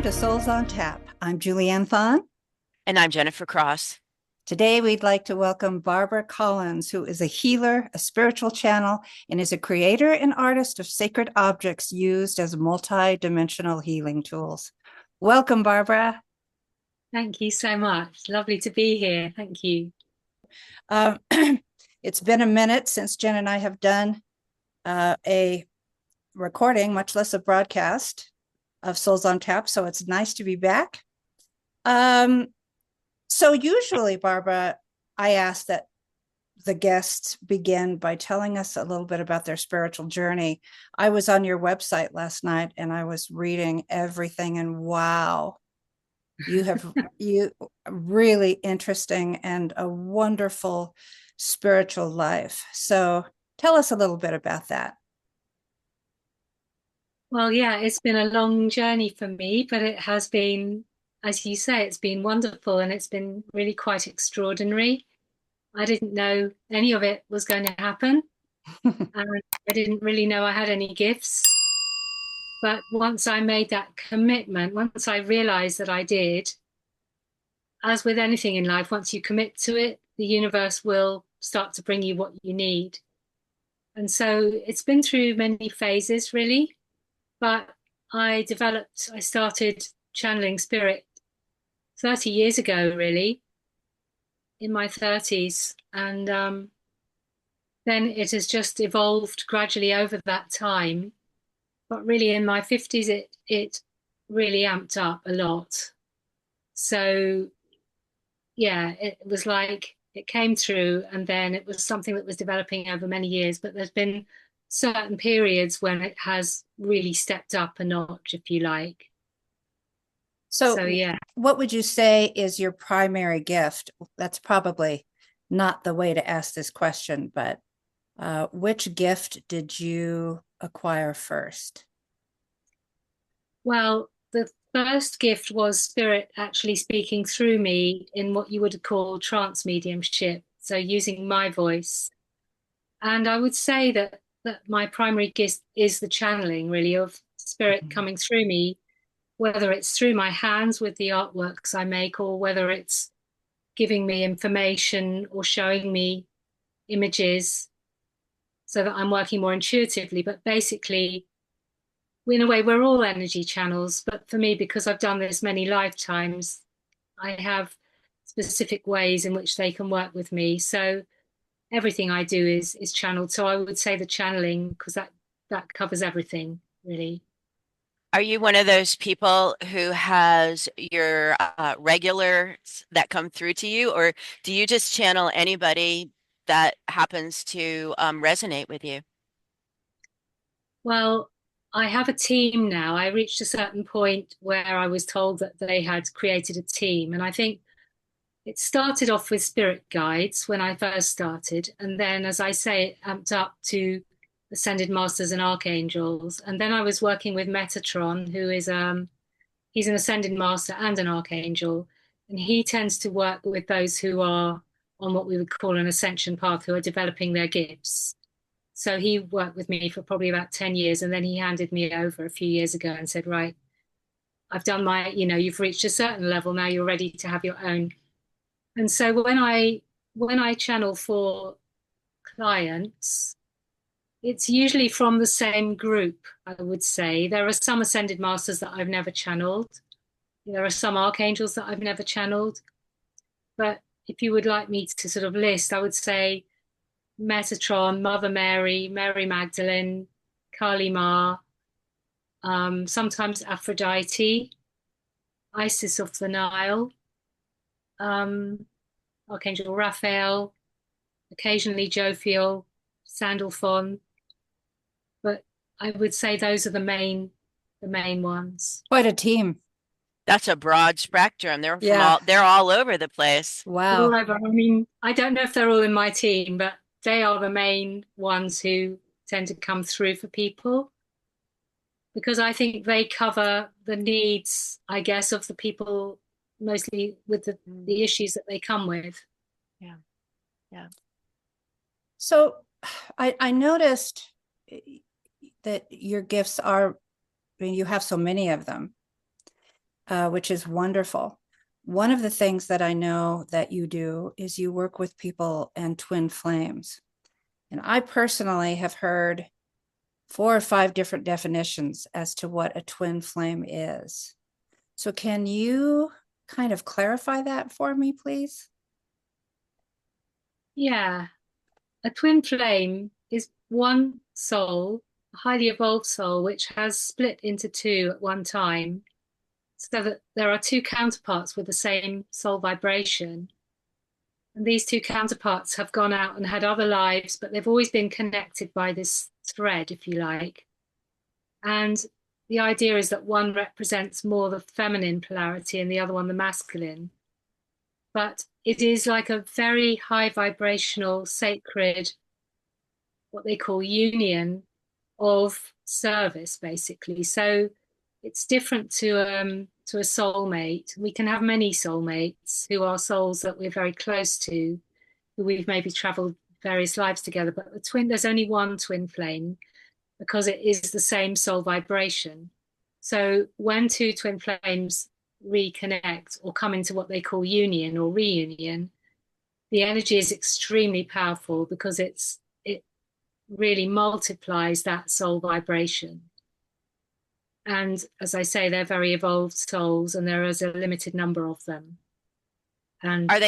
Welcome to Souls on Tap. I'm Julianne Thon. And I'm Jennifer Cross. Today, we'd like to welcome Barbara Collins, who is a healer, a spiritual channel, and is a creator and artist of sacred objects used as multi-dimensional healing tools. Welcome, Barbara. Thank you so much. Lovely to be here. Thank you. It's been a minute since Jen and I have done a recording, much less a broadcast of Souls on Tap, so it's nice to be back. So usually, Barbara, I ask that the guests begin by telling us a little bit about their spiritual journey. I was on your website last night and I was reading everything, and wow, you have you really interesting and a wonderful spiritual life. So tell us a little bit about that. Well, yeah, it's been a long journey for me, but it has been, as you say, it's been wonderful and it's been really quite extraordinary. I didn't know any of it was going to happen. And I didn't really know I had any gifts. But once I made that commitment, once I realized that I did, as with anything in life, once you commit to it, the universe will start to bring you what you need. And so it's been through many phases, really. But I started channeling spirit 30 years ago, really, in my 30s. And then it has just evolved gradually over that time. But really, in my 50s, it really amped up a lot. So, yeah, it was like it came through, and then it was something that was developing over many years. But there's been certain periods when it has really stepped up a notch, if you like. So Yeah. what would you say is your primary gift? That's probably not the way to ask this question, but which gift did you acquire first? Well, the first gift was spirit actually speaking through me in what you would call trance mediumship, so using my voice. And I would say that my primary gift is the channeling, really, of spirit coming through me, whether it's through my hands with the artworks I make, or whether it's giving me information or showing me images so that I'm working more intuitively. But basically, in a way, we're all energy channels. But for me, because I've done this many lifetimes, I have specific ways in which they can work with me. So everything I do is channeled. So I would say the channeling, because that covers everything, really. Are you one of those people who has your regulars that come through to you, or do you just channel anybody that happens to resonate with you? Well, I have a team now. I reached a certain point where I was told that they had created a team. And I think it started off with spirit guides when I first started. And then, as I say, it amped up to ascended masters and archangels. And then I was working with Metatron, who is he's an ascended master and an archangel. And he tends to work with those who are on what we would call an ascension path, who are developing their gifts. So he worked with me for probably about 10 years. And then he handed me over a few years ago and said, right, I've done you've reached a certain level. Now you're ready to have your own. And so when I channel for clients, it's usually from the same group, I would say. There are some ascended masters that I've never channeled. There are some archangels that I've never channeled. But if you would like me to sort of list, I would say Metatron, Mother Mary, Mary Magdalene, Kali Ma, sometimes Aphrodite, Isis of the Nile, um, Archangel Raphael, occasionally Jophiel, Sandalphon, but I would say those are the main ones. Quite a team. That's a broad spectrum. Yeah. They're all over the place. Wow. I mean, I don't know if they're all in my team, but they are the main ones who tend to come through for people because I think they cover the needs, I guess, of the people mostly with the issues that they come with. Yeah. Yeah. So I noticed that your gifts are, I mean, you have so many of them. which is wonderful. One of the things that I know that you do is you work with people and twin flames. And I personally have heard 4 or 5 different definitions as to what a twin flame is. So can you kind of clarify that for me, please? Yeah, a twin flame is one soul, a highly evolved soul, which has split into two at one time, so that there are two counterparts with the same soul vibration. And these two counterparts have gone out and had other lives, but they've always been connected by this thread, if you like. And the idea is that one represents more the feminine polarity and the other one the masculine. But it is like a very high vibrational, sacred, what they call union of service, basically. So it's different to a soulmate. We can have many soulmates who are souls that we're very close to, who we've maybe traveled various lives together. But there's only one twin flame because it is the same soul vibration. So when two twin flames reconnect or come into what they call union or reunion, the energy is extremely powerful because it really multiplies that soul vibration. And as I say, they're very evolved souls, and there is a limited number of them. And Are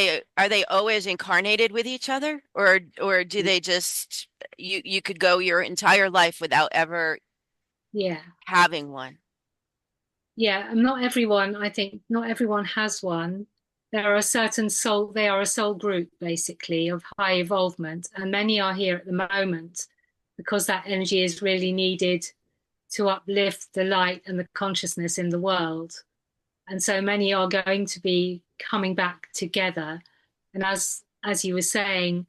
they always incarnated with each other, or do they just you could go your entire life without ever yeah, having one? yeah, and not everyone, I think, not everyone has one. There are certain soul, they are a soul group basically of high evolvement, and many are here at the moment because that energy is really needed to uplift the light and the consciousness in the world. And so many are going to be coming back together. And as you were saying,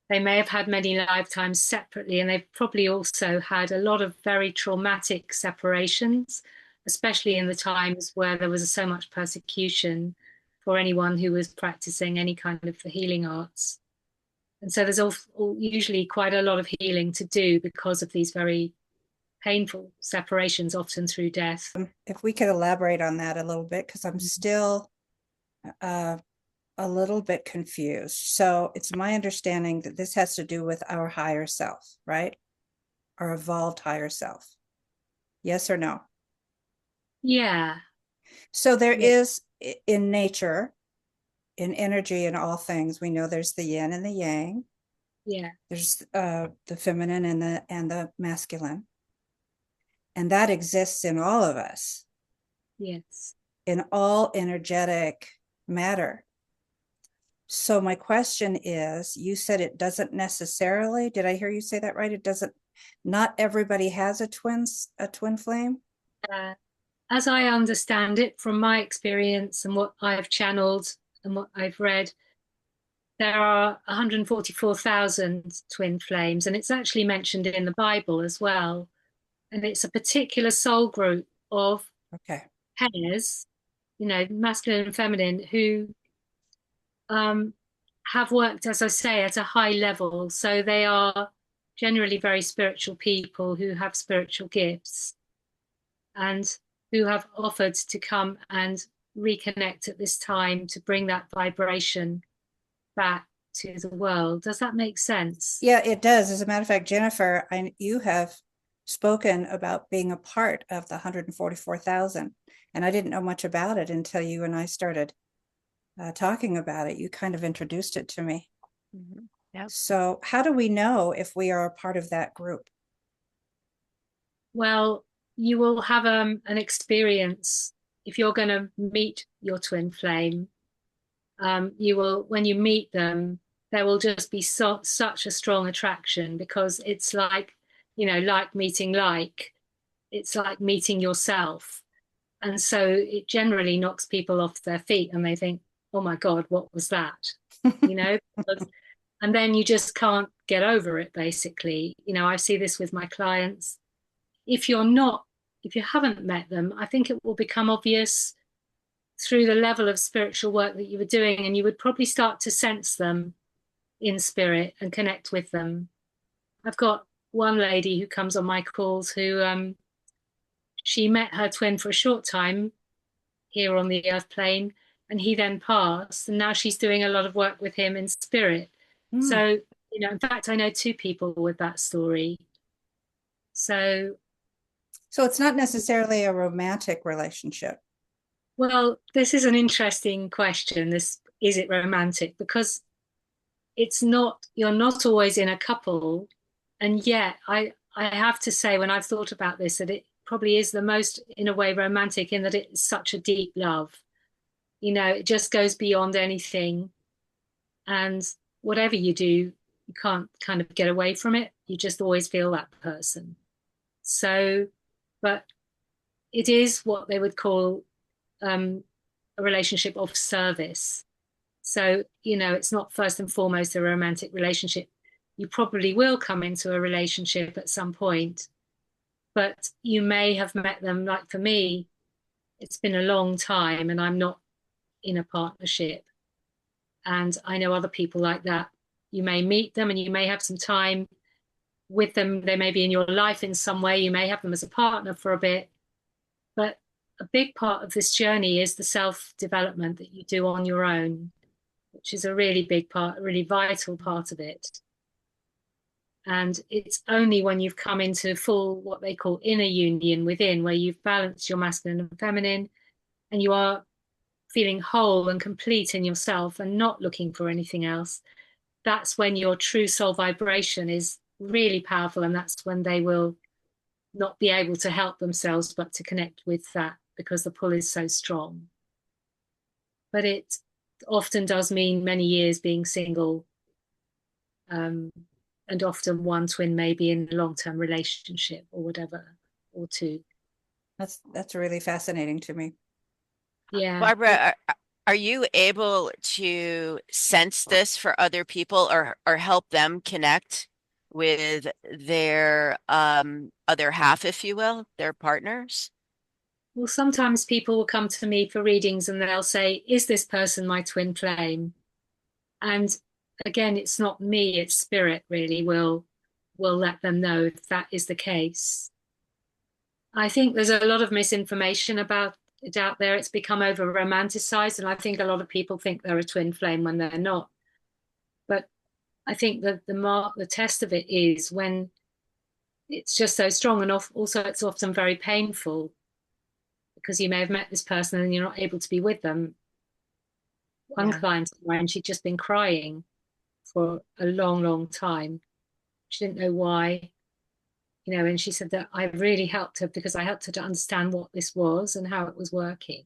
they may have had many lifetimes separately, and they've probably also had a lot of very traumatic separations, especially in the times where there was so much persecution for anyone who was practicing any kind of the healing arts. And so there's usually quite a lot of healing to do because of these very painful separations, often through death. If we could elaborate on that a little bit, because I'm still a little bit confused. So it's my understanding that this has to do with our higher self, right? Our evolved higher self. Yes or no? Yeah. So there Yeah. is in nature, in energy, in all things, we know there's the yin and the yang. Yeah. There's the feminine and the masculine. And that exists in all of us, Yes. in all energetic matter. So my question is, you said it doesn't necessarily, did I hear you say that right? It doesn't, not everybody has a twin flame? As I understand it from my experience and what I've channeled and what I've read, there are 144,000 twin flames, and it's actually mentioned in the Bible as well. And it's a particular soul group of Okay. pairs, masculine and feminine, who have worked, as I say, at a high level. So they are generally very spiritual people who have spiritual gifts and who have offered to come and reconnect at this time to bring that vibration back to the world. Does that make sense? Yeah, it does. As a matter of fact, Jennifer, you have spoken about being a part of the 144,000, and I didn't know much about it until you and I started talking about it. You kind of introduced it to me. Mm-hmm. Yep. So how do we know if we are a part of that group? Well, you will have an experience if you're going to meet your twin flame. You will, when you meet them, there will just be such a strong attraction because it's like, like meeting like. It's like meeting yourself. And so it generally knocks people off their feet and they think, oh my God, what was that? And then you just can't get over it, basically. I see this with my clients. If you haven't met them, I think it will become obvious through the level of spiritual work that you were doing, and you would probably start to sense them in spirit and connect with them. I've got one lady who comes on my calls who she met her twin for a short time. here on the earth plane, and he then passed, and now she's doing a lot of work with him in spirit. So, in fact, I know two people with that story. So it's not necessarily a romantic relationship. well, this is an interesting question. Is it romantic? Because you're not always in a couple. And yet I have to say, when I've thought about this, that it probably is the most, in a way, romantic, in that it's such a deep love. It just goes beyond anything. And whatever you do, you can't kind of get away from it. You just always feel that person. So, but it is what they would call a relationship of service. So, it's not first and foremost a romantic relationship. You probably will come into a relationship at some point, but you may have met them. Like for me, it's been a long time and I'm not in a partnership. And I know other people like that. You may meet them and you may have some time with them. They may be in your life in some way. You may have them as a partner for a bit. But a big part of this journey is the self-development that you do on your own, which is a really big part, a really vital part of it. And it's only when you've come into full, what they call inner union within, where you've balanced your masculine and feminine, and you are feeling whole and complete in yourself and not looking for anything else. That's when your true soul vibration is really powerful. And that's when they will not be able to help themselves, but to connect with that, because the pull is so strong. But it often does mean many years being single. And often one twin may be in a long-term relationship or whatever, or two. That's really fascinating to me. Yeah. Barbara, are you able to sense this for other people, or help them connect with their other half, if you will, their partners? Well, sometimes people will come to me for readings and they'll say, is this person my twin flame? And again, it's not me, it's spirit really will let them know if that is the case. I think there's a lot of misinformation about it out there. It's become over romanticized, and I think a lot of people think they're a twin flame when they're not. But I think that the test of it is when it's just so strong, and also it's often very painful, because you may have met this person and you're not able to be with them. One client of mine, she'd just been crying for a long, long time. She didn't know why, and she said that I really helped her because I helped her to understand what this was and how it was working.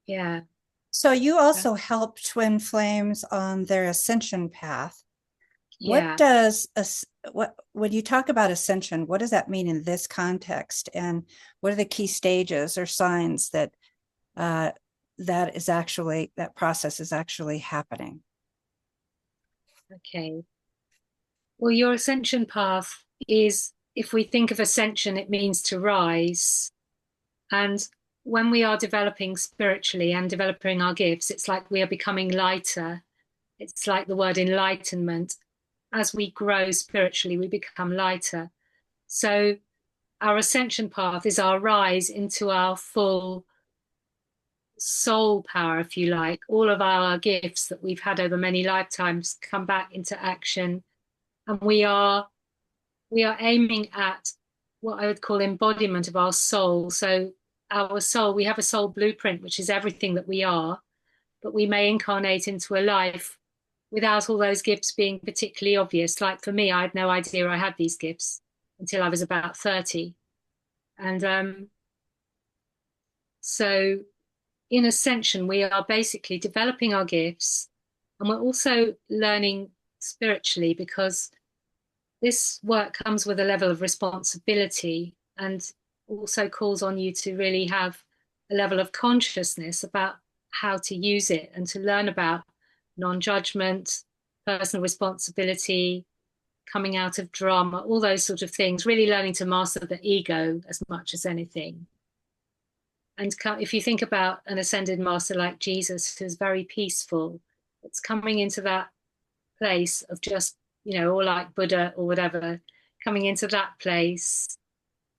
Yeah. So you also help twin flames on their ascension path. Yeah. When you talk about ascension, what does that mean in this context? And what are the key stages or signs that that process is actually happening? Okay. Well, your ascension path is, if we think of ascension, it means to rise. And when we are developing spiritually and developing our gifts, it's like we are becoming lighter. It's like the word enlightenment. As we grow spiritually, we become lighter. So our ascension path is our rise into our full soul power, if you like. All of our gifts that we've had over many lifetimes come back into action. And we are aiming at what I would call embodiment of our soul. So our soul, we have a soul blueprint, which is everything that we are, but we may incarnate into a life without all those gifts being particularly obvious. Like for me, I had no idea I had these gifts until I was about 30. And so in Ascension, we are basically developing our gifts, and we're also learning spiritually, because this work comes with a level of responsibility and also calls on you to really have a level of consciousness about how to use it, and to learn about non-judgment, personal responsibility, coming out of drama, all those sort of things, really learning to master the ego as much as anything. And if you think about an ascended master like Jesus, who's very peaceful, it's coming into that place of just, or like Buddha or whatever, coming into that place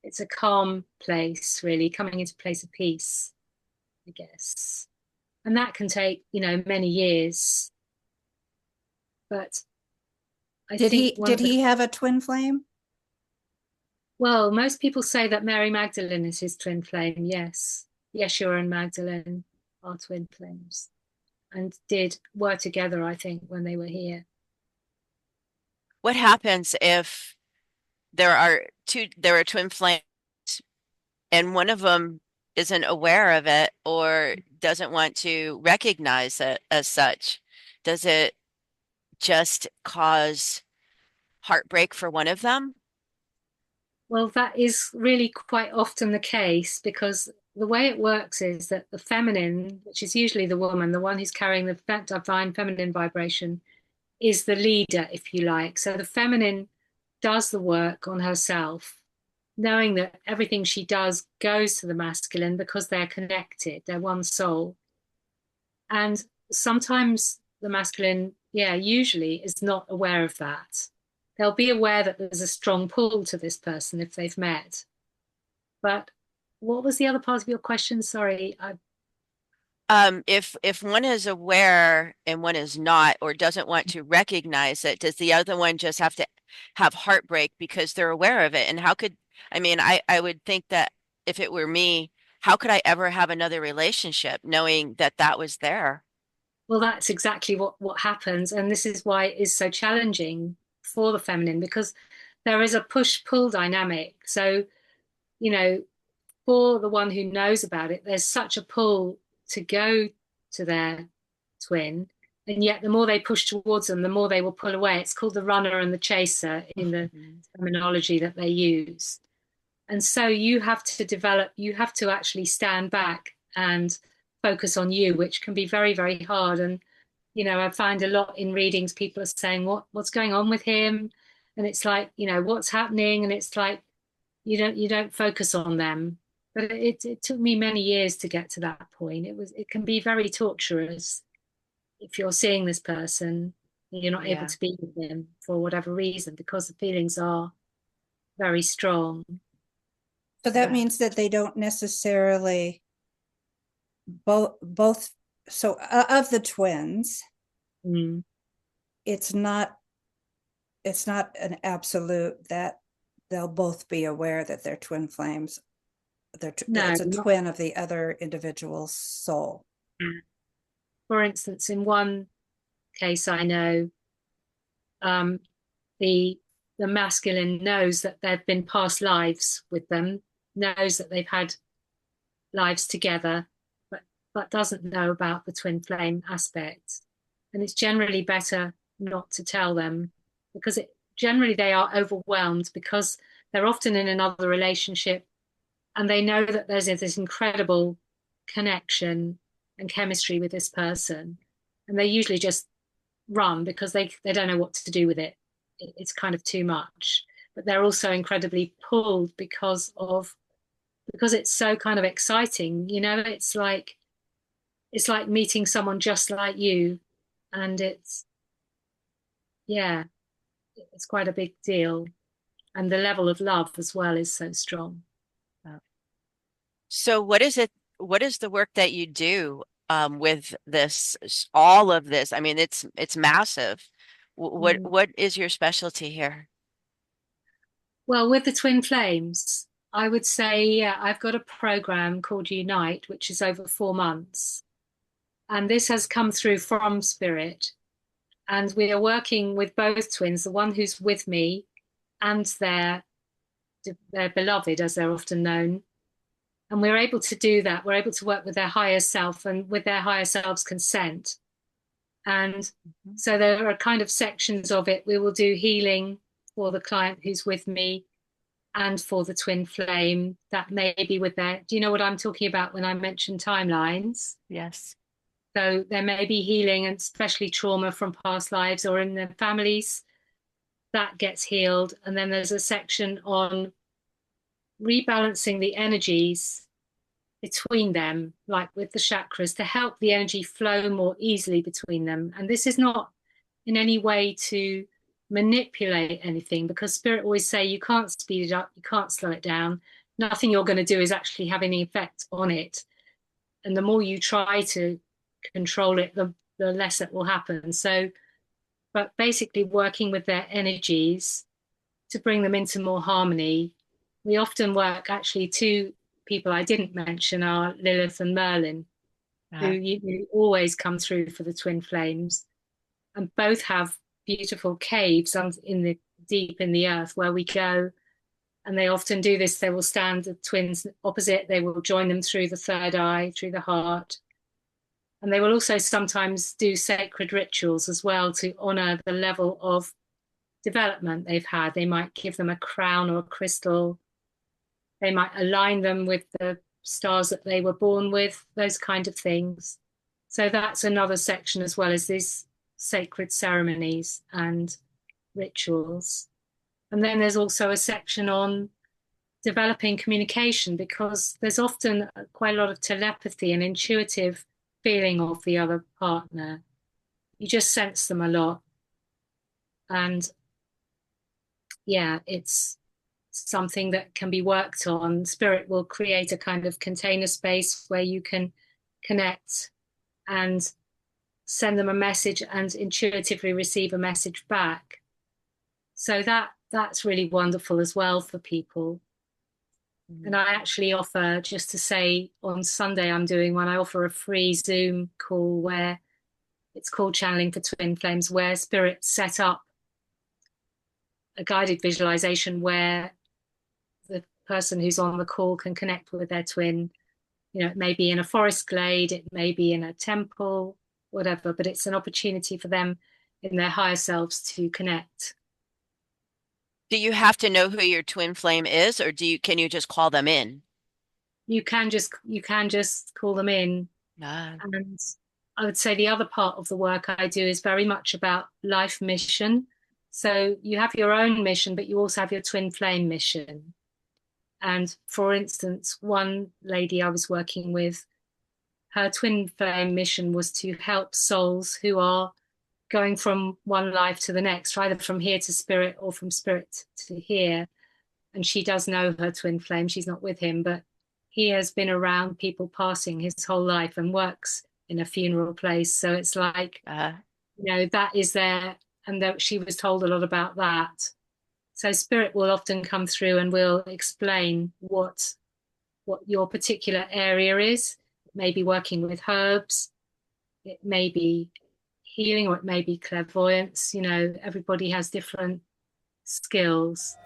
it's a calm place, really, coming into a place of peace, I guess. And that can take, many years. But I think Did he have a twin flame? well, most people say that Mary Magdalene is his twin flame. Yes. Yeshua and Magdalene are twin flames and were together, I think, when they were here. What happens if there are twin flames and one of them isn't aware of it or doesn't want to recognize it as such? Does it just cause heartbreak for one of them? Well, that is really quite often the case because the way it works is that the feminine, which is usually the woman, the one who's carrying the divine feminine vibration, is the leader, if you like. So the feminine does the work on herself, knowing that everything she does goes to the masculine because they're connected, they're one soul. And sometimes the masculine, usually is not aware of that. They'll be aware that there's a strong pull to this person if they've met. But what was the other part of your question? Sorry. If one is aware and one is not or doesn't want to recognize it, does the other one just have to have heartbreak because they're aware of it? And I would think that if it were me, how could I ever have another relationship knowing that that was there? Well, that's exactly what happens. And this is why it is so challenging for the feminine because there is a push-pull dynamic. So, for the one who knows about it, there's such a pull to go to their twin. And yet the more they push towards them, the more they will pull away. It's called the runner and the chaser in the terminology that they use. And so you have to actually stand back and focus on you, which can be very, very hard. And, I find a lot in readings, people are saying, what's going on with him? And it's like, what's happening? And it's like, you don't focus on them. But it took me many years to get to that point. It can be very torturous if you're seeing this person and you're not able to be with them for whatever reason, because the feelings are very strong. So that means that they don't necessarily both so of the twins, it's not an absolute that they'll both be aware that they're twin flames. It's a twin of the other individual's soul. For instance, in one case I know, the masculine knows that there have been past lives with them, knows that they've had lives together, but doesn't know about the twin flame aspect. And it's generally better not to tell them because generally they are overwhelmed because they're often in another relationship and they know that there's this incredible connection and chemistry with this person. And they usually just run because they don't know what to do with it. It's kind of too much. But they're also incredibly pulled because it's so kind of exciting. It's like meeting someone just like you. And it's quite a big deal. And the level of love as well is so strong. So what is the work that you do with all of this? I mean, it's massive. What is your specialty here? Well, with the twin flames, I would say, I've got a program called Unite, which is over 4 months. And this has come through from Spirit. And we are working with both twins, the one who's with me and their beloved, as they're often known. And we're able to do that. We're able to work with their higher self and with their higher self's consent. And so there are kind of sections of it. We will do healing for the client who's with me and for the twin flame that may be with do you know what I'm talking about when I mention timelines? Yes. So there may be healing and especially trauma from past lives or in their families that gets healed. And then there's a section on rebalancing the energies between them, like with the chakras, to help the energy flow more easily between them. And this is not in any way to manipulate anything, because spirit always say you can't speed it up, you can't slow it down. Nothing you're going to do is actually have any effect on it. And the more you try to control it, the less it will happen. So, but basically working with their energies to bring them into more harmony. We often work, actually, two people I didn't mention are Lilith and Merlin, who you always come through for the twin flames, and both have beautiful caves in the deep in the earth where we go. And they often do this. They will stand the twins opposite. They will join them through the third eye, through the heart. And they will also sometimes do sacred rituals as well to honor the level of development they've had. They might give them a crown or a crystal. They might align them with the stars that they were born with, those kind of things. So that's another section, as well as these sacred ceremonies and rituals. And then there's also a section on developing communication, because there's often quite a lot of telepathy and intuitive feeling of the other partner. You just sense them a lot. And yeah, it's something that can be worked on. Spirit will create a kind of container space where you can connect and send them a message and intuitively receive a message back. So that's really wonderful as well for people. And I actually offer, just to say, on Sunday I'm doing one, I offer a free Zoom call where it's called Channeling for Twin Flames, where Spirit set up a guided visualization where the person who's on the call can connect with their twin. You know, it may be in a forest glade, it may be in a temple, whatever, but it's an opportunity for them in their higher selves to connect. Do you have to know who your twin flame is, or can you just call them in? You can just call them in. And I would say the other part of the work I do is very much about life mission. So you have your own mission, but you also have your twin flame mission. And for instance, one lady I was working with, her twin flame mission was to help souls who are going from one life to the next, either from here to spirit or from spirit to here. And she does know her twin flame. She's not with him, but he has been around people passing his whole life and works in a funeral place. So it's like, that is there. And that she was told a lot about that. So spirit will often come through and will explain what your particular area is. It may be working with herbs. It may be healing, or it may be clairvoyance. You know, everybody has different skills.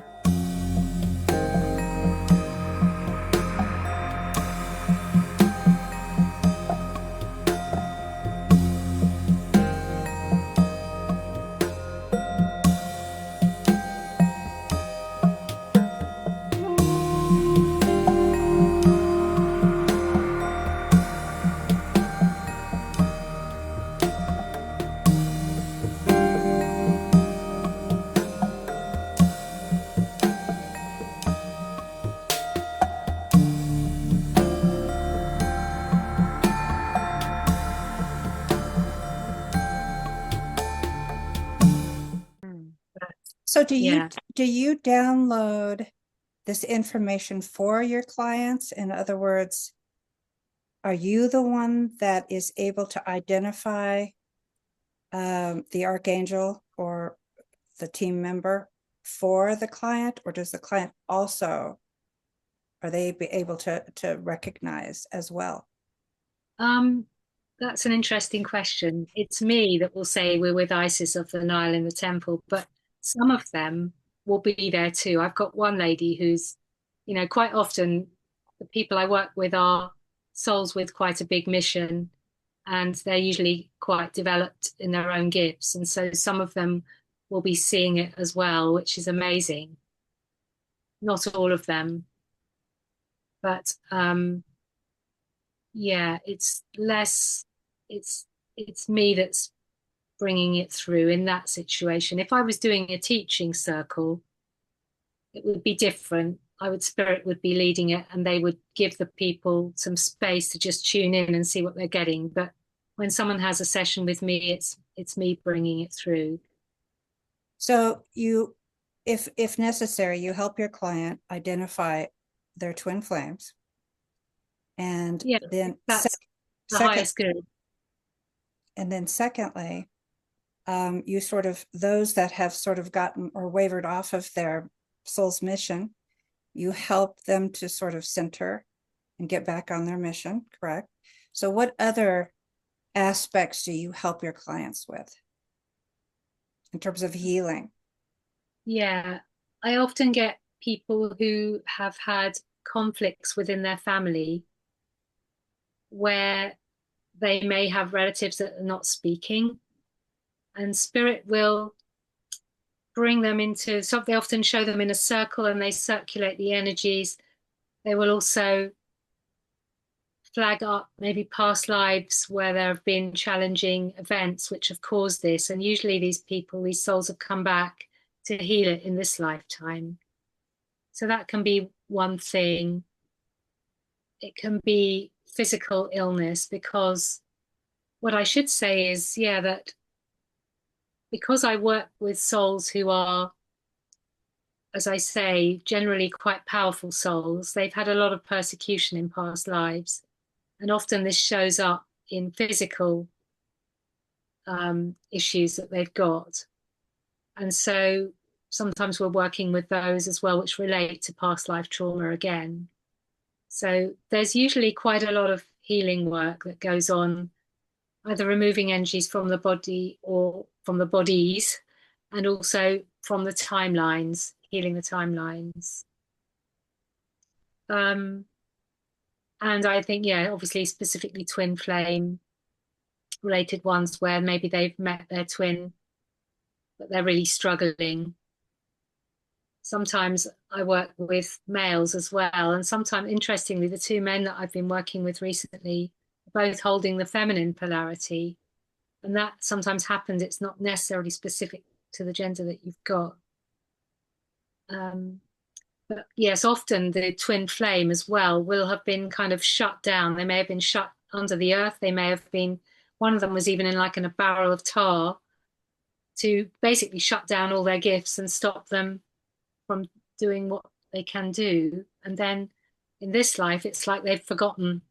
So do you download this information for your clients? In other words, are you the one that is able to identify the archangel or the team member for the client, or does the client also, are they be able to recognize as well? That's an interesting question. It's me that will say we're with Isis of the Nile in the temple, but some of them will be there too. I've got one lady who's, quite often the people I work with are souls with quite a big mission, and they're usually quite developed in their own gifts. And so some of them will be seeing it as well, which is amazing. Not all of them, but it's less, it's me that's bringing it through in that situation. If I was doing a teaching circle, it would be different. Spirit would be leading it, and they would give the people some space to just tune in and see what they're getting. But when someone has a session with me, it's me bringing it through. So you, if necessary, you help your client identify their twin flames. And Yeah, then that's the second, highest good. and then secondly, you sort of, those that have sort of gotten or wavered off of their soul's mission, you help them to sort of center and get back on their mission, correct? So what other aspects do you help your clients with in terms of healing? Yeah, I often get people who have had conflicts within their family where they may have relatives that are not speaking, and spirit will bring them into, so they often show them in a circle and they circulate the energies. They will also flag up maybe past lives where there have been challenging events which have caused this. And usually these people, these souls have come back to heal it in this lifetime. So that can be one thing. It can be physical illness, because what I should say is, yeah, that because I work with souls who are, as I say, generally quite powerful souls, they've had a lot of persecution in past lives. And often this shows up in physical issues that they've got. And so sometimes we're working with those as well, which relate to past life trauma again. So there's usually quite a lot of healing work that goes on, either removing energies from the body or from the bodies, and also from the timelines, healing the timelines. And I think, yeah, obviously specifically twin flame related ones where maybe they've met their twin, but they're really struggling. Sometimes I work with males as well. And sometimes, interestingly, the two men that I've been working with recently are both holding the feminine polarity. And that sometimes happens. It's not necessarily specific to the gender that you've got. But yes, often the twin flame as well will have been kind of shut down. They may have been shut under the earth. They may have been, one of them was even in a barrel of tar to basically shut down all their gifts and stop them from doing what they can do. And then in this life, it's like they've forgotten,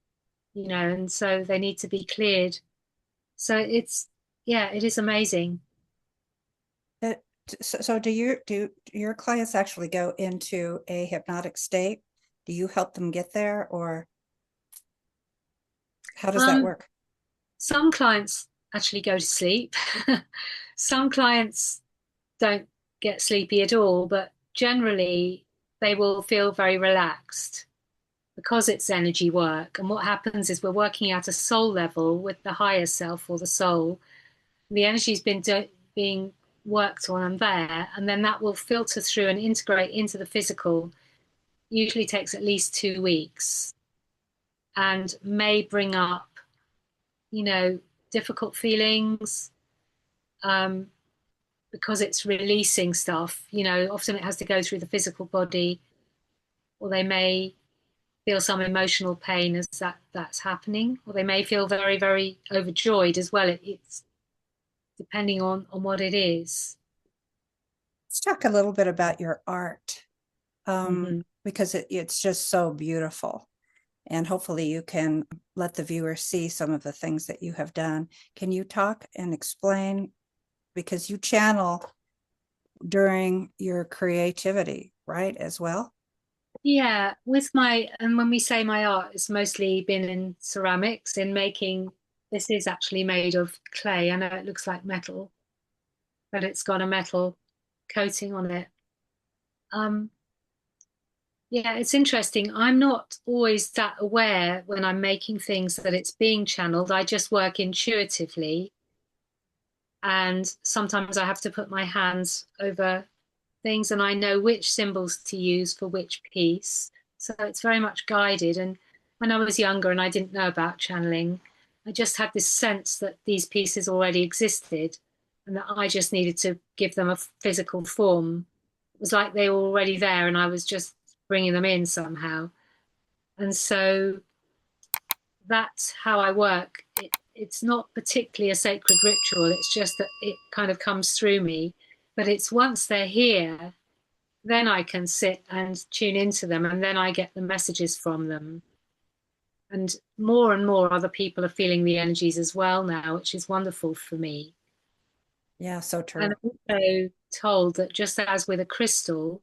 and so they need to be cleared. So yeah, it is amazing. So do your clients actually go into a hypnotic state? Do you help them get there, or how does that work? Some clients actually go to sleep. Some clients don't get sleepy at all, but generally they will feel very relaxed because it's energy work. And what happens is we're working at a soul level with the higher self or the soul. The energy's been being worked on and there, and then that will filter through and integrate into the physical. Usually takes at least 2 weeks and may bring up, difficult feelings, because it's releasing stuff. Often it has to go through the physical body, or they may feel some emotional pain as that's happening, or they may feel very, very overjoyed as well. It's depending on what it is. Let's talk a little bit about your art, Mm-hmm. because it's just so beautiful. And hopefully you can let the viewer see some of the things that you have done. Can you talk and explain, because you channel during your creativity, right, as well? Yeah, and when we say my art, it's mostly been in ceramics, in making, this is actually made of clay. I know it looks like metal, but it's got a metal coating on it. Um, yeah, it's interesting. I'm not always that aware when I'm making things that it's being channeled. I just work intuitively. And sometimes I have to put my hands over things and I know which symbols to use for which piece. So it's very much guided. And when I was younger and I didn't know about channeling, I just had this sense that these pieces already existed and that I just needed to give them a physical form. It was like they were already there and I was just bringing them in somehow. And so that's how I work. It's not particularly a sacred ritual. It's just that it kind of comes through me. But it's once they're here, then I can sit and tune into them, and then I get the messages from them. And more other people are feeling the energies as well now, which is wonderful for me. Yeah, so true. And I'm also told that just as with a crystal,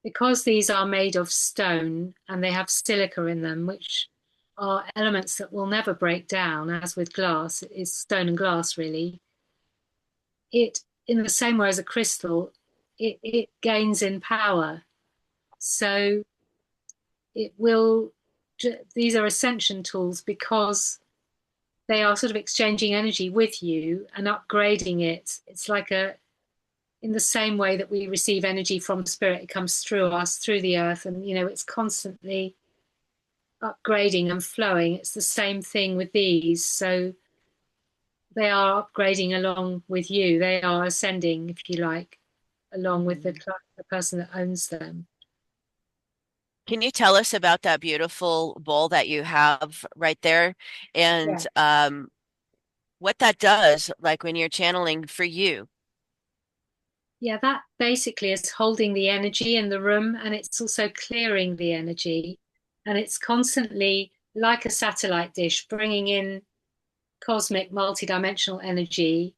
because these are made of stone and they have silica in them, which are elements that will never break down, as with glass, it's stone and glass really. It, in the same way as a crystal, it gains in power. So it will, these are ascension tools because they are sort of exchanging energy with you and upgrading it. It's like in the same way that we receive energy from spirit, it comes through us, through the earth, and it's constantly upgrading and flowing. It's the same thing with these. So they are upgrading along with you. They are ascending, if you like, along with the person that owns them. Can you tell us about that beautiful bowl that you have right there and what that does, like when you're channeling for you? Yeah, that basically is holding the energy in the room, and it's also clearing the energy. And it's constantly, like a satellite dish, bringing in cosmic multidimensional energy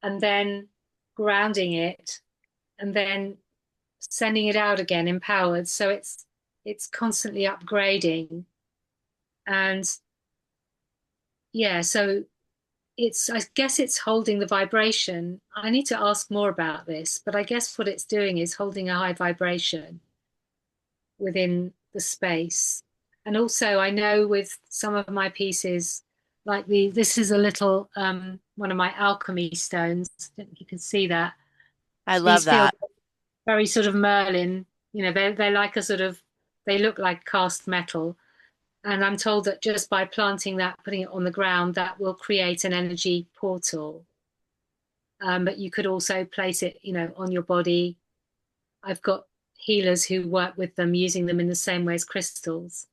and then grounding it and then sending it out again empowered. So it's constantly upgrading. And yeah, so I guess it's holding the vibration. I need to ask more about this, but I guess what it's doing is holding a high vibration within the space. And also I know with some of my pieces, like this is a little one of my alchemy stones. I don't think you can see that. I love These feel that. very sort of Merlin, they're like a sort of, they look like cast metal. And I'm told that just by planting that, putting it on the ground, that will create an energy portal. But you could also place it, on your body. I've got healers who work with them, using them in the same way as crystals.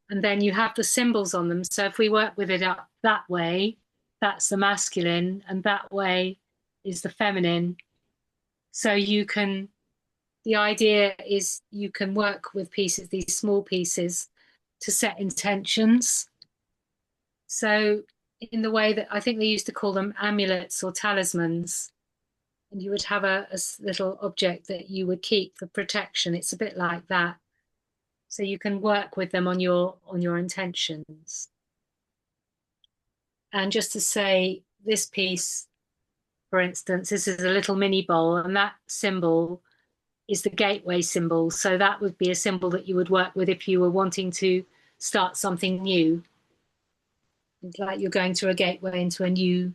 And then you have the symbols on them. So if we work with it up that way, that's the masculine, and that way is the feminine. So the idea is you can work with pieces, these small pieces, to set intentions. So in the way that I think they used to call them amulets or talismans, and you would have a little object that you would keep for protection. It's a bit like that. So you can work with them on your intentions. And just to say, this piece, for instance, this is a little mini bowl, and that symbol is the gateway symbol. So that would be a symbol that you would work with if you were wanting to start something new. It's like you're going through a gateway into a new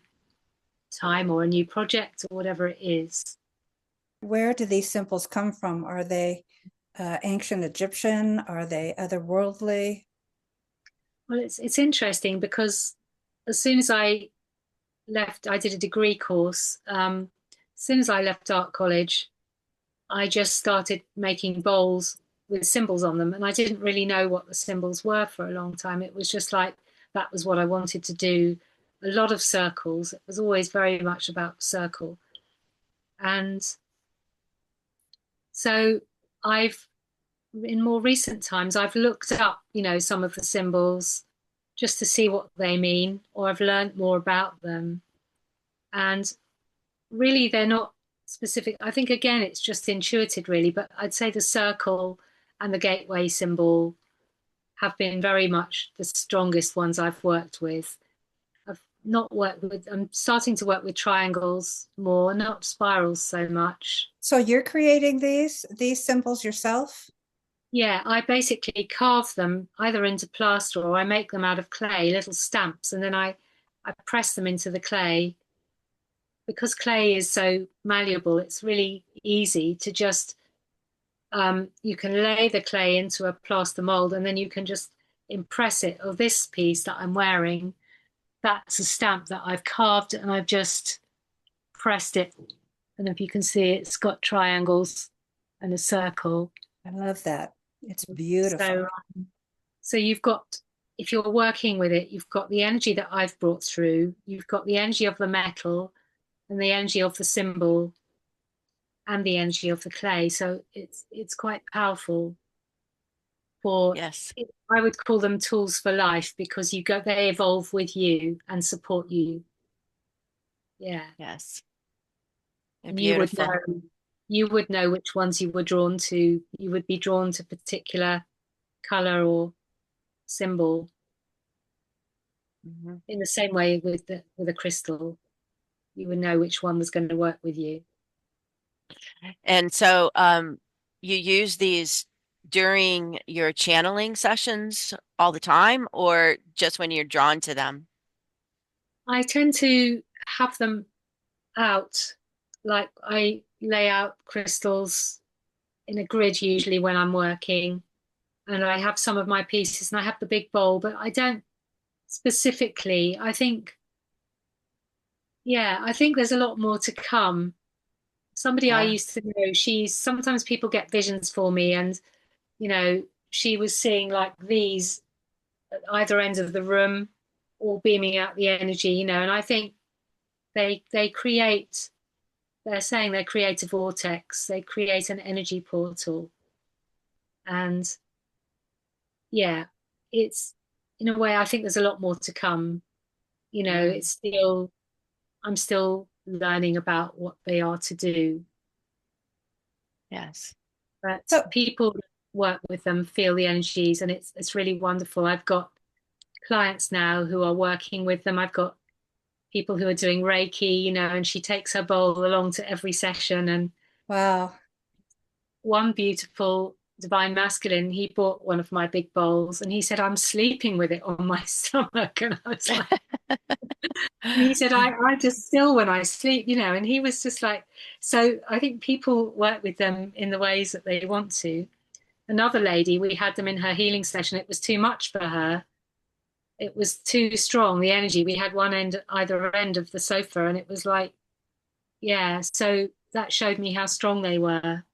time or a new project or whatever it is. Where do these symbols come from? Are they ancient Egyptian? Are they otherworldly? Well, it's interesting because as soon as I left, I did a degree course. As soon as I left art college, I just started making bowls with symbols on them. And I didn't really know what the symbols were for a long time. It was just like, that was what I wanted to do. A lot of circles. It was always very much about circle. And so in more recent times, I've looked up, some of the symbols just to see what they mean, or I've learned more about them. And really, they're not specific. I think, again, it's just intuited, really. But I'd say the circle and the gateway symbol have been very much the strongest ones I've worked with. I'm starting to work with triangles more, not spirals so much. So you're creating these symbols yourself? Yeah, I basically carve them either into plaster or I make them out of clay, little stamps, and then I press them into the clay. Because clay is so malleable, it's really easy to just, you can lay the clay into a plaster mold and then you can just impress it. Or this piece that I'm wearing, that's a stamp that I've carved and I've just pressed it. And if you can see, it's got triangles and a circle. I love that. It's beautiful. So you've got, if you're working with it, you've got the energy that I've brought through, you've got the energy of the metal, and the energy of the symbol and the energy of the clay. So it's quite powerful for, Yes. I would call them tools for life, because they evolve with you and support you. Yeah. Yes. They're And beautiful. you would know which ones you were drawn to. You would be drawn to particular color or symbol Mhm. in the same way with a crystal. You would know which one was going to work with you. And so you use these during your channeling sessions all the time, or just when you're drawn to them? I tend to have them out, like I lay out crystals in a grid usually when I'm working, and I have some of my pieces and I have the big bowl, but I don't specifically. I think there's a lot more to come. Somebody I Yeah. used to know, sometimes people get visions for me, and she was seeing like these at either end of the room, all beaming out the energy, and I think they create, they're saying they create a vortex, they create an energy portal. And yeah, it's, in a way, I think there's a lot more to come. Mm, It's still, I'm still learning about what they are to do, yes. but So, people that work with them feel the energies, and it's really wonderful. I've got clients now who are working with them. I've got people who are doing Reiki, and she takes her bowl along to every session. And wow. one beautiful divine masculine, he bought one of my big bowls and he said, I'm sleeping with it on my stomach. And I was like, and he said, I just still when I sleep, and he was just like, so I think people work with them in the ways that they want to. Another lady, we had them in her healing session. It was too much for her. It was too strong, the energy. We had one end, either end of the sofa, and it was like, yeah. So that showed me how strong they were.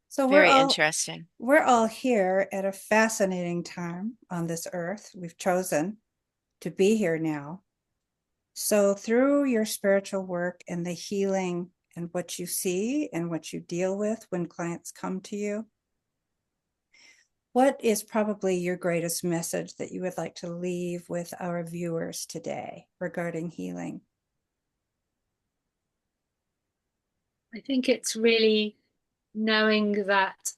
So Very interesting. we're all here at a fascinating time on this earth. We've chosen to be here now. So through your spiritual work and the healing and what you see and what you deal with when clients come to you, what is probably your greatest message that you would like to leave with our viewers today regarding healing? I think it's really knowing that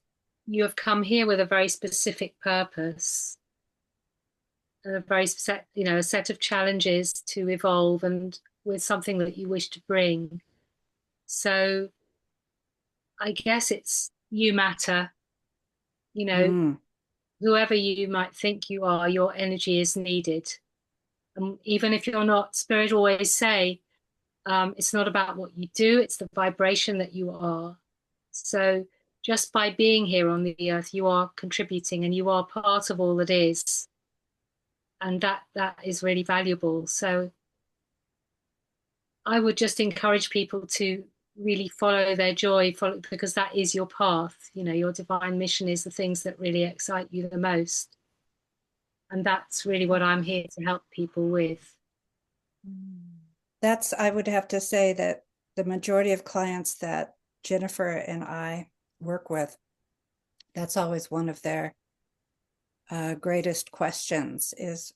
you have come here with a very specific purpose, a very set, a set of challenges to evolve, and with something that you wish to bring. So I guess it's you matter, you know, Mm, whoever you might think you are, your energy is needed. And even if you're not, Spirit always say, it's not about what you do, it's the vibration that you are. So just by being here on the earth, you are contributing and you are part of all that is. And that is really valuable. So I would just encourage people to really follow their joy, because that is your path. Your divine mission is the things that really excite you the most. And that's really what I'm here to help people with. that's, I would have to say that the majority of clients that Jennifer and I work with, that's always one of their greatest questions is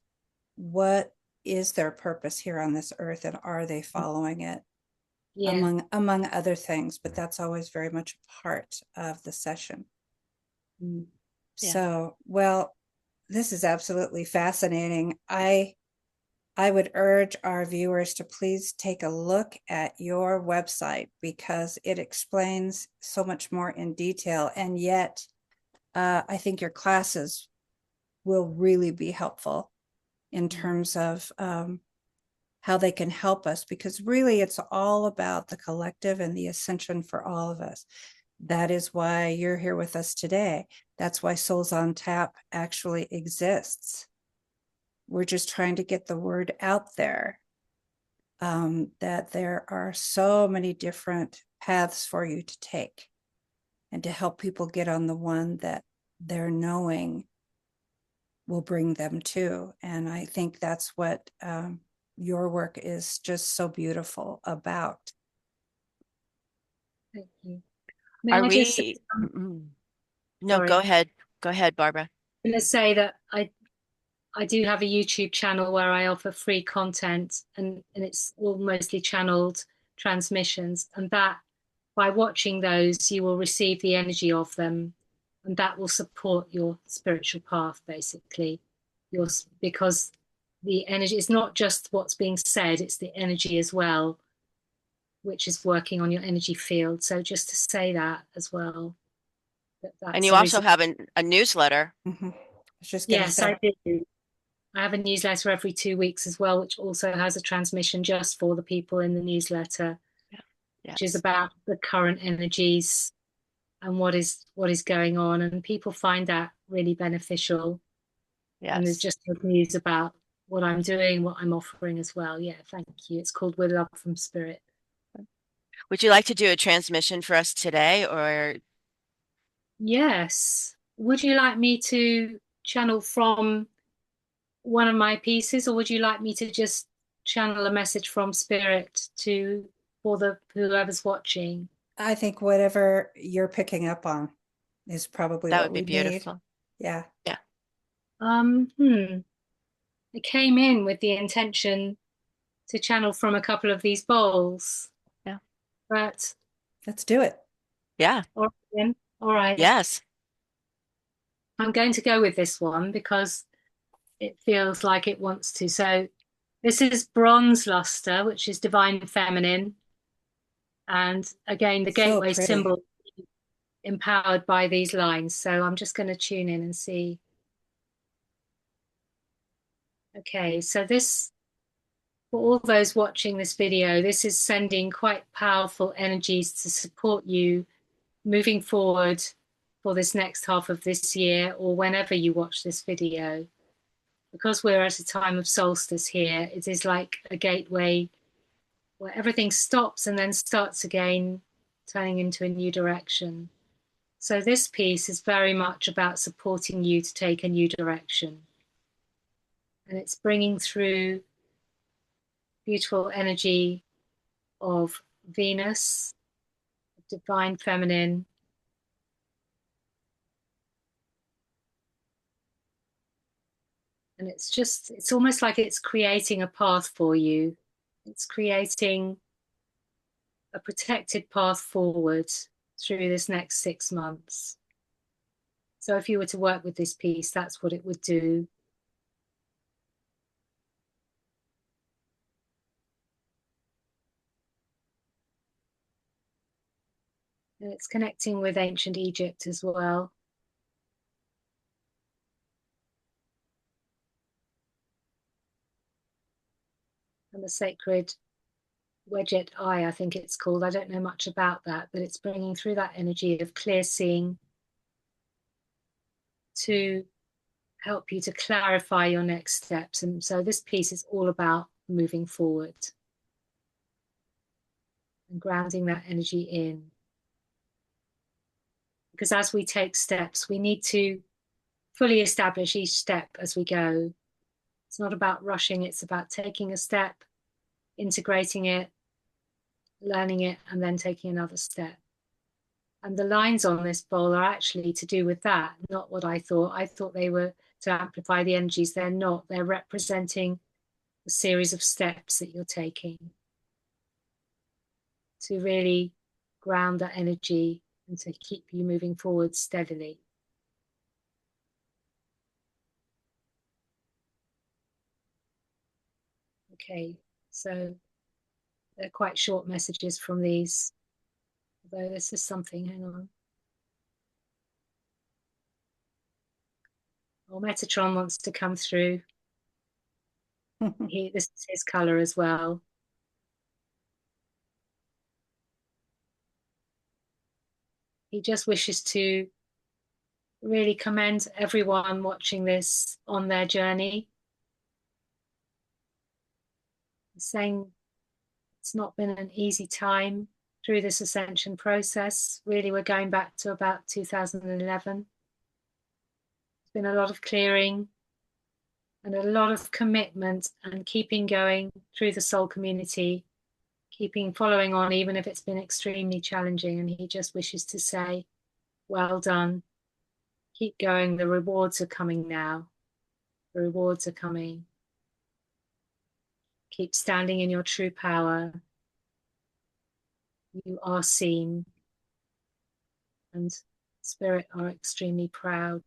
what is their purpose here on this earth and are they following it? Yeah. Among other things, but that's always very much a part of the session. Mm. Yeah. So, well, this is absolutely fascinating. I would urge our viewers to please take a look at your website because it explains so much more in detail. And yet, I think your classes will really be helpful in terms of how they can help us, because really it's all about the collective and the ascension for all of us. That is why you're here with us today. That's why Souls on Tap actually exists. We're just trying to get the word out there that there are so many different paths for you to take and to help people get on the one that their knowing will bring them to. And I think that's what your work is just so beautiful about. Thank you. May Are I just, we? No, sorry, Go ahead, Barbara. I'm going to say that I do have a YouTube channel where I offer free content, and it's all mostly channeled transmissions, and that by watching those you will receive the energy of them, and that will support your spiritual path basically. Because the energy is not just what's being said, it's the energy as well, which is working on your energy field. So just to say that as well, And that's you a also reason. have a newsletter. Mhm. I was just going to Yes, say. I do. I have a newsletter every 2 weeks as well, which also has a transmission just for the people in the newsletter, which is Yes. about the current energies and what is going on. And people find that really beneficial. And there's Yes. just good news about what I'm doing, what I'm offering as well. Yeah, thank you. It's called With Love from Spirit. Would you like to do a transmission for us today, or Yes. Would you like me to channel from one of my pieces, or would you like me to just channel a message from Spirit to for the whoever's watching? I think whatever you're picking up on is probably that what would be we need. beautiful? Yeah. Yeah. I came in with the intention to channel from a couple of these bowls, Yeah. but Let's do it. Yeah. all right, then. All right. Yes. I'm going to go with this one because it feels like it wants to. So this is bronze luster, which is divine feminine. And again, the So gateway pretty. symbol empowered by these lines. So I'm just going to tune in and see. Okay, so this, for all those watching this video, this is sending quite powerful energies to support you moving forward for this next half of this year or whenever you watch this video. Because we're at a time of solstice here, it is like a gateway where everything stops and then starts again, turning into a new direction. So this piece is very much about supporting you to take a new direction. And it's bringing through beautiful energy of Venus, divine feminine, and it's almost like it's creating a path for you. It's creating a protected path forward through this next 6 months. So if you were to work with this piece, that's what it would do. And it's connecting with ancient Egypt as well. And the sacred Wedget Eye, I think it's called. I don't know much about that, but it's bringing through that energy of clear seeing to help you to clarify your next steps. And so this piece is all about moving forward and grounding that energy in. Because as we take steps, we need to fully establish each step as we go. It's not about rushing, it's about taking a step, integrating it, learning it, and then taking another step. And the lines on this bowl are actually to do with that, not what I thought. I thought they were to amplify the energies. They're not. They're representing a series of steps that you're taking to really ground that energy and to keep you moving forward steadily. Okay, so they're quite short messages from these, although this is something, hang on. Oh, Metatron wants to come through. This is his color as well. He just wishes to really commend everyone watching this on their journey. He's saying it's not been an easy time through this ascension process. Really, we're going back to about 2011. There's been a lot of clearing and a lot of commitment and keeping going through the soul community, keeping following on, even if it's been extremely challenging. And he just wishes to say, well done. Keep going. The rewards are coming now. The rewards are coming. Keep standing in your true power. You are seen. And Spirit are extremely proud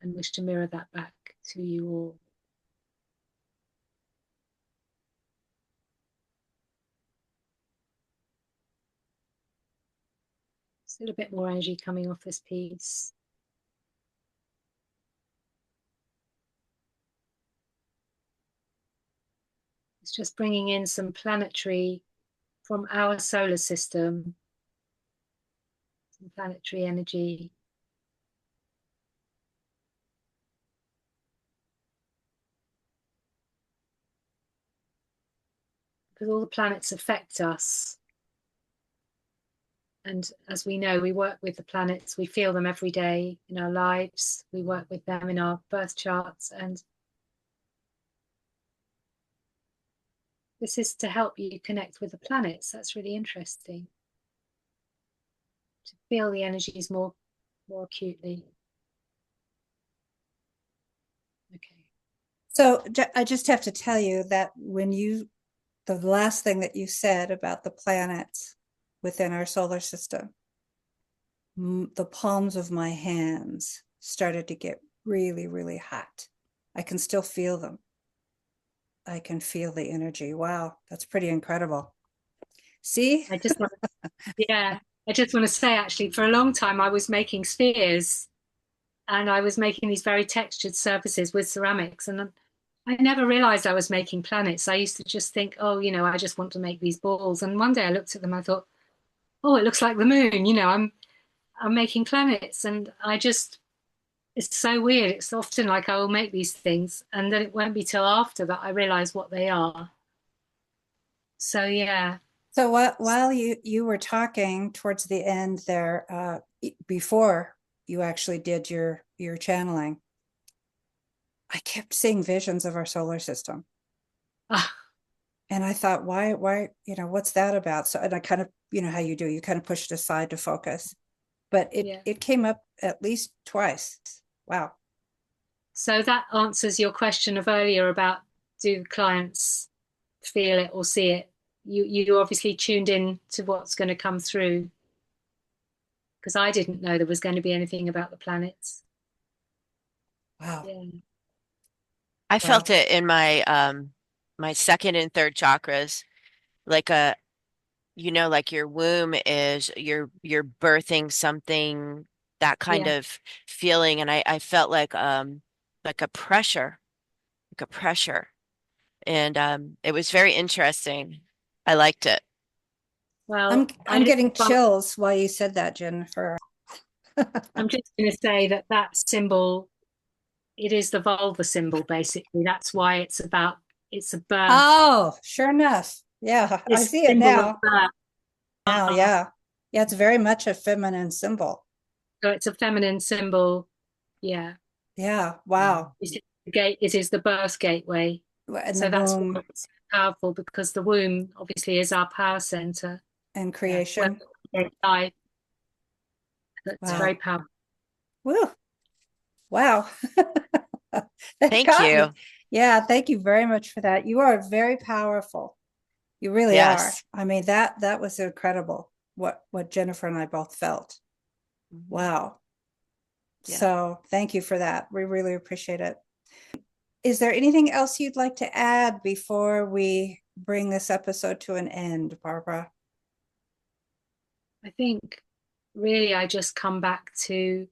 and wish to mirror that back to you all. Still a bit more energy coming off this piece. It's just bringing in some planetary from our solar system, some planetary energy. Because all the planets affect us. And as we know, we work with the planets, we feel them every day in our lives, we work with them in our birth charts, and this is to help you connect with the planets. That's really interesting. To feel the energies more acutely. Okay. So I just have to tell you that the last thing that you said about the planets within our solar system, the palms of my hands started to get really, really hot. I can still feel them. I can feel the energy. Wow, that's pretty incredible. See? I just want to say, actually, for a long time I was making spheres, and I was making these very textured surfaces with ceramics, and I never realized I was making planets. I used to just think, oh, I just want to make these balls. And one day I looked at them, I thought, oh, it looks like the moon. I'm making planets, and it's so weird. It's often like I will make these things, and then it won't be till after that I realize what they are. So yeah. So while you were talking towards the end there, before you actually did your channeling, I kept seeing visions of our solar system. And I thought, why, what's that about? So, and I kind of, how you do, you kind of push it aside to focus, but it came up at least twice. Wow. So that answers your question of earlier about, do clients feel it or see it? You obviously tuned in to what's going to come through, because I didn't know there was going to be anything about the planets. Wow. Yeah. I felt it in my my second and third chakras, like like your womb is you're birthing something, that kind of feeling. And I felt like a pressure, like a pressure. And it was very interesting. I liked it. Well, I'm getting chills while you said that, Jennifer. I'm just going to say that symbol, it is the vulva symbol, basically. That's why it's a birth. Oh, sure enough. Yeah, I see it now. Now, yeah. Yeah, it's very much a feminine symbol. So it's a feminine symbol. Yeah. Yeah. Wow. It is the birth gateway. And so that's womb. why it's powerful, because the womb obviously is our power center. And creation. Life. That's very powerful. Woo. Wow. Thank you. Yeah, thank you very much for that. You are very powerful. You really are. I mean, that was incredible, what Jennifer and I both felt. Wow. Yeah. So thank you for that. We really appreciate it. Is there anything else you'd like to add before we bring this episode to an end, Barbara? I think really I just come back to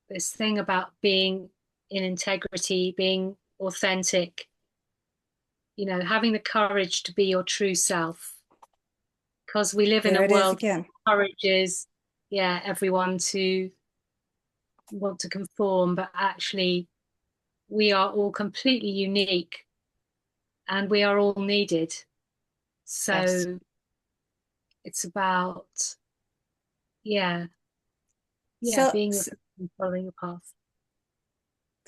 this thing about being in integrity, being authentic, having the courage to be your true self. Because we live in a world that encourages, everyone to want to conform, but actually we are all completely unique and we are all needed. So it's about, being following your path.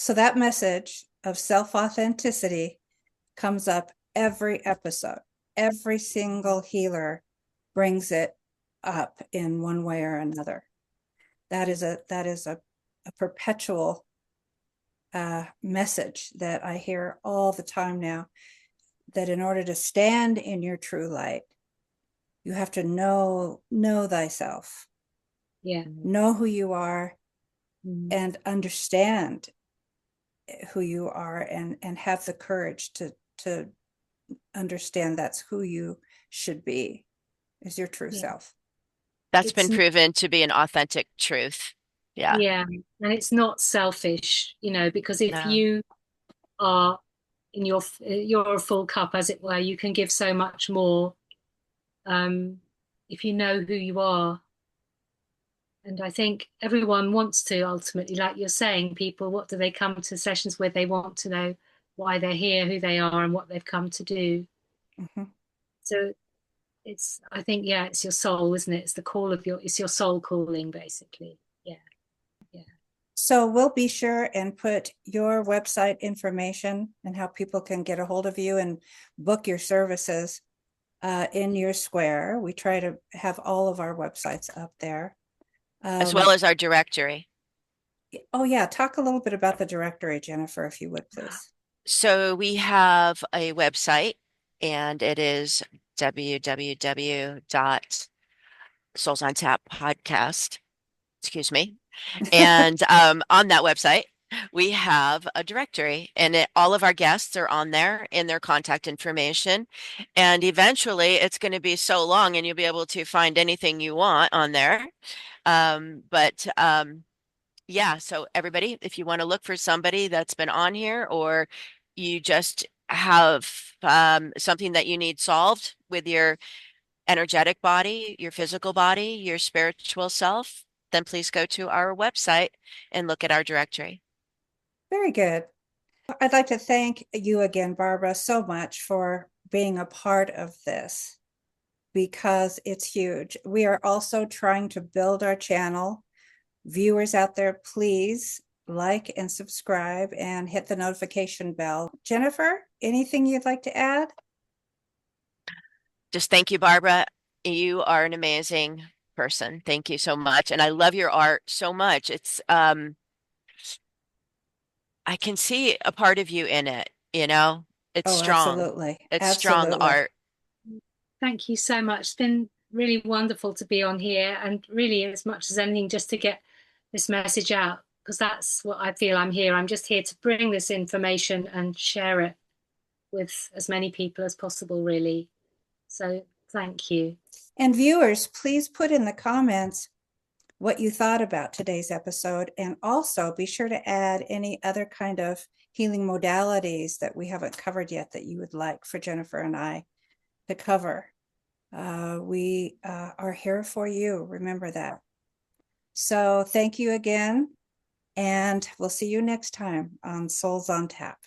So that message of self-authenticity comes up every episode. Every single healer brings it up in one way or another. That is a perpetual message that I hear all the time now, that in order to stand in your true light, you have to know thyself, know who you are, and understand who you are, and have the courage to understand that's who you should be, is your true self. That's It's been proven to be an authentic truth. Yeah. Yeah, and it's not selfish, because if No. you are in your full cup, as it were, you can give so much more, if you know who you are. And I think everyone wants to ultimately, like you're saying, people, what do they come to sessions with? They want to know why they're here, who they are, and what they've come to do. Mm-hmm. So I think, it's your soul, isn't it? It's your soul calling, basically. Yeah. So we'll be sure and put your website information and how people can get a hold of you and book your services in your square. We try to have all of our websites up there. As well as our directory. Oh yeah, talk a little bit about the directory, Jennifer, if you would, please. So we have a website, and it is www.soulsontap.podcast. Excuse me. And on that website, we have a directory, and all of our guests are on there in their contact information. And eventually, it's going to be so long, and you'll be able to find anything you want on there. Yeah, so everybody, if you want to look for somebody that's been on here, or you just have something that you need solved with your energetic body, your physical body, your spiritual self, then please go to our website and look at our directory. Very good. I'd like to thank you again, Barbara, so much for being a part of this, because it's huge. We are also trying to build our channel. Viewers out there, please like and subscribe and hit the notification bell. Jennifer, anything you'd like to add? Just thank you, Barbara. You are an amazing person. Thank you so much. And I love your art so much. It's I can see a part of you in it, It's strong. Absolutely. It's strong Absolutely. art. Thank you so much. It's been really wonderful to be on here, and really, as much as anything, just to get this message out, because that's what I feel I'm here. I'm just here to bring this information and share it with as many people as possible, really. So thank you. And viewers, please put in the comments what you thought about today's episode, and also be sure to add any other kind of healing modalities that we haven't covered yet that you would like for Jennifer and I to cover. We are here for you. Remember that. So thank you again, and we'll see you next time on Souls on Tap.